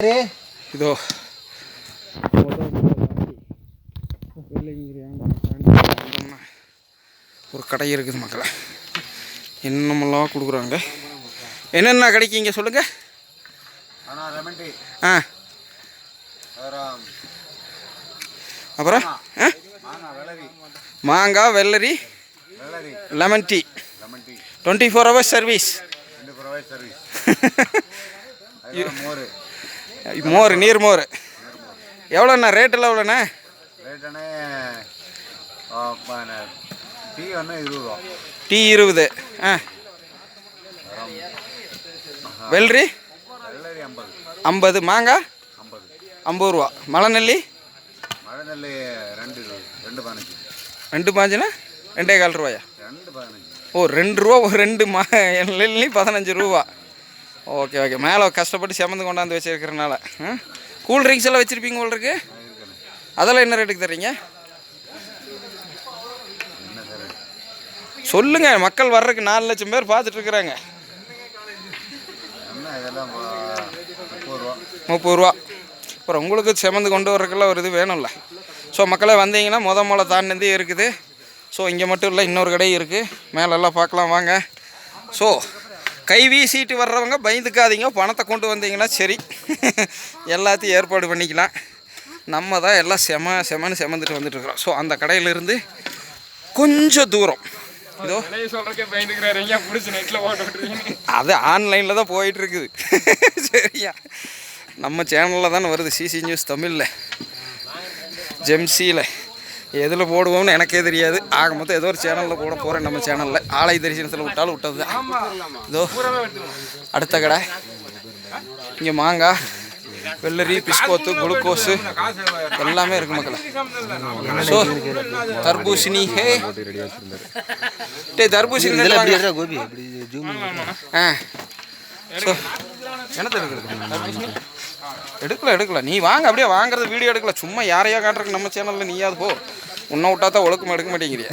இதோ ஒரு கடை இருக்குது மக்களை. என்னமெல்லாம் கொடுக்குறாங்க. என்னென்ன கிடைக்கிங்க சொல்லுங்க. ஆ அப்புறம் மாங்காய், வெள்ளரி, லெமன் டீ, 24 hours சர்வீஸ். மோர், நீர் மோர் எவ்வளோண்ணா? ரேட்டெல்லாம் எவ்வளோண்ணா? டீ 20. ஆ வெள்ளரி 50. மாங்காய் 50 ரூபா. மலைநெல்லி 2.15. 2.25 ரூபாயா? ஓ 2 ரூபா. 2 நெல்லி 15 ரூபா. Okay okay. மேலே கஷ்டப்பட்டு செமந்து கொண்டாந்து வச்சுருக்கிறனால. கூல் ட்ரிங்க்ஸ் எல்லாம் வச்சுருப்பீங்க உங்களுக்கு. அதெல்லாம் என்ன ரேட்டுக்கு தர்றீங்க சொல்லுங்கள். மக்கள் வர்றதுக்கு 4 லட்சம் பேர் பார்த்துட்ருக்குறாங்க. 30 ரூபா. அப்புறம் உங்களுக்கு செமந்து கொண்டு வர்றதுக்கெல்லாம் ஒரு இது வேணும்ல. ஸோ மக்களே வந்தீங்கன்னா மொளை தாண்டினதே இருக்குது. ஸோ இங்கே மட்டும் இல்லை, இன்னொரு கடை இருக்குது. மேலெல்லாம் பார்க்கலாம் வாங்க. ஸோ கை வீசிட்டு வர்றவங்க பயந்துக்காதீங்க. பணத்தை கொண்டு வந்தீங்கன்னா சரி, எல்லாத்தையும் ஏற்பாடு பண்ணிக்கலாம். நம்ம தான் எல்லாம் செமன்னு செமந்துட்டு வந்துட்டுருக்குறோம். ஸோ அந்த கடையிலேருந்து கொஞ்சம் தூரம் இதோ அது ஆன்லைனில் தான் போயிட்டுருக்குது. சரியா? நம்ம சேனலில் தானே வருது, சிசி நியூஸ் தமிழில், ஜெம்சியில். எதில் போடுவோம்னு எனக்கே தெரியாது. ஆக மொத்தம் ஏதோ ஒரு சேனலில் போட போகிறேன். நம்ம சேனலில் ஆலை தரிசனத்தில் விட்டாலும் விட்டது தான். இதோ அடுத்த கடை. இங்கே மாங்காய், வெள்ளரி, பிஸ்கோத்து, குளுக்கோஸு எல்லாமே இருக்குது மக்களை. ஸோ தர்பூசணி. தர்பூசணி ஆ ஸோ என்னத்தை எடுக்கல. நீ வாங்க, அப்படியே வாங்குறது வீடியோ எடுக்கல. சும்மா யாரையா காட்டுறக்கு நம்ம சேனலில் நீயாவது போ. உன்னை விட்டா தான் ஒழுக்கமாக எடுக்க மாட்டேங்கிறியா.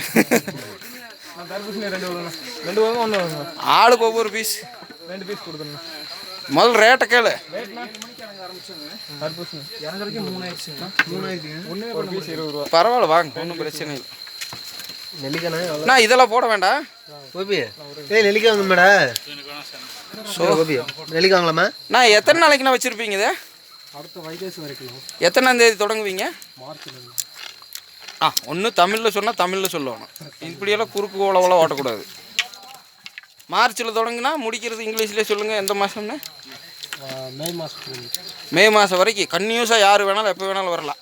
ஆளுக்கு ஒவ்வொரு பீஸ். 2 பீஸ் கொடுத்துருங்க. முதல் ரேட்டை கேளு. பரவாயில்ல வாங்க, ஒன்றும் பிரச்சனை இல்லை. நான் இதெல்லாம் போட வேண்டாம். நெல்லிக்காய் மேடம். நெல்லிக்காங்களாம்மா? நான் எத்தனை நாளைக்கு நான் வச்சுருப்பீங்க இதை? அடுத்த வைகாசி வரைக்கும். எத்தனாம் தேதி தொடங்குவீங்க? ஒன்று தமிழில் சொன்னால் தமிழில் சொல்லணும். இப்படியெல்லாம் குறுக்கு ஓலவெல்லாம் ஓட்டக்கூடாது. மார்ச்சில் தொடங்குனா முடிக்கிறது இங்கிலீஷ்லேயே சொல்லுங்கள். எந்த மாதம்னு? மே மாதம். மே மாதம் வரைக்கும் கன்டினியூஸாக யார் வேணாலும் எப்போ வேணாலும் வரலாம்.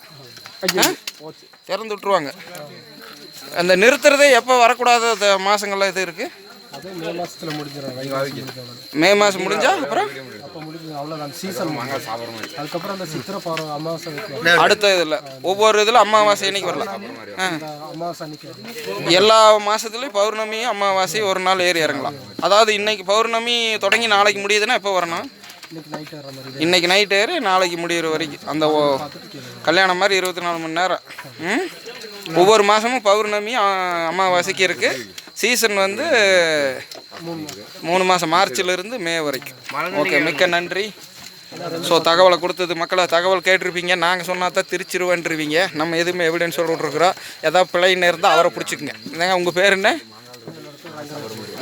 திறந்து விட்ருவாங்க. அந்த நிறுத்துறதே எப்போ வரக்கூடாத மாதங்கள்லாம் இது இருக்குது. மே மாதத்தில் முடிஞ்சிடும். மே மாதம் முடிஞ்சால் அப்புறம் அவ்வளோதான் சீசன். அதுக்கப்புறம் அந்த சித்திரை அமாவாசை அடுத்த இதில் ஒவ்வொரு இதில் அமாவாசை அன்னைக்கு வரலாம். அமாவாசை அன்னைக்கு எல்லா மாதத்துலேயும் பௌர்ணமியும் அமாவாசை ஒரு நாள் ஏறி இறங்கலாம். அதாவது இன்னைக்கு பௌர்ணமி தொடங்கி நாளைக்கு முடியுதுன்னா எப்போ வரணும்? இன்னைக்கு நைட் ஏறி நாளைக்கு முடிகிற வரைக்கும் அந்த கல்யாணம் மாதிரி 24 மணி நேரம். ஒவ்வொரு மாதமும் பௌர்ணமி அமாவாசைக்கு இருக்குது. சீசன் வந்து 3 மாதம், மார்ச்சிலிருந்து மே வரைக்கும். ஓகே, மிக்க நன்றி. ஸோ தகவலை கொடுத்தது மக்களை. தகவல் கேட்டிருப்பீங்க. நாங்கள் சொன்னால் தான் திருச்சிருவேன்ருவீங்க. நம்ம எதுவுமே எவிடன்ஸ் விட்ருக்குறோம். எதாவது பிழைன்னு இருந்தால் அவரை பிடிச்சிக்குங்க. இதாங்க உங்கள் பேர் என்ன?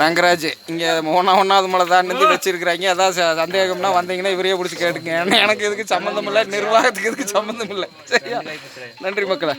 ரங்கராஜ். இங்கே ஒன்றாவது மலை தான் வச்சுருக்குறாங்க. ஏதாவது சந்தேகம்னா வந்தீங்கன்னா இவரையே பிடிச்சி கேட்டுங்க. எனக்கு எதுக்கு சம்மந்தம் இல்லை, நிர்வாகத்துக்கு எதுக்கு சம்மந்தம் இல்லை. சரியா? நன்றி மக்களை.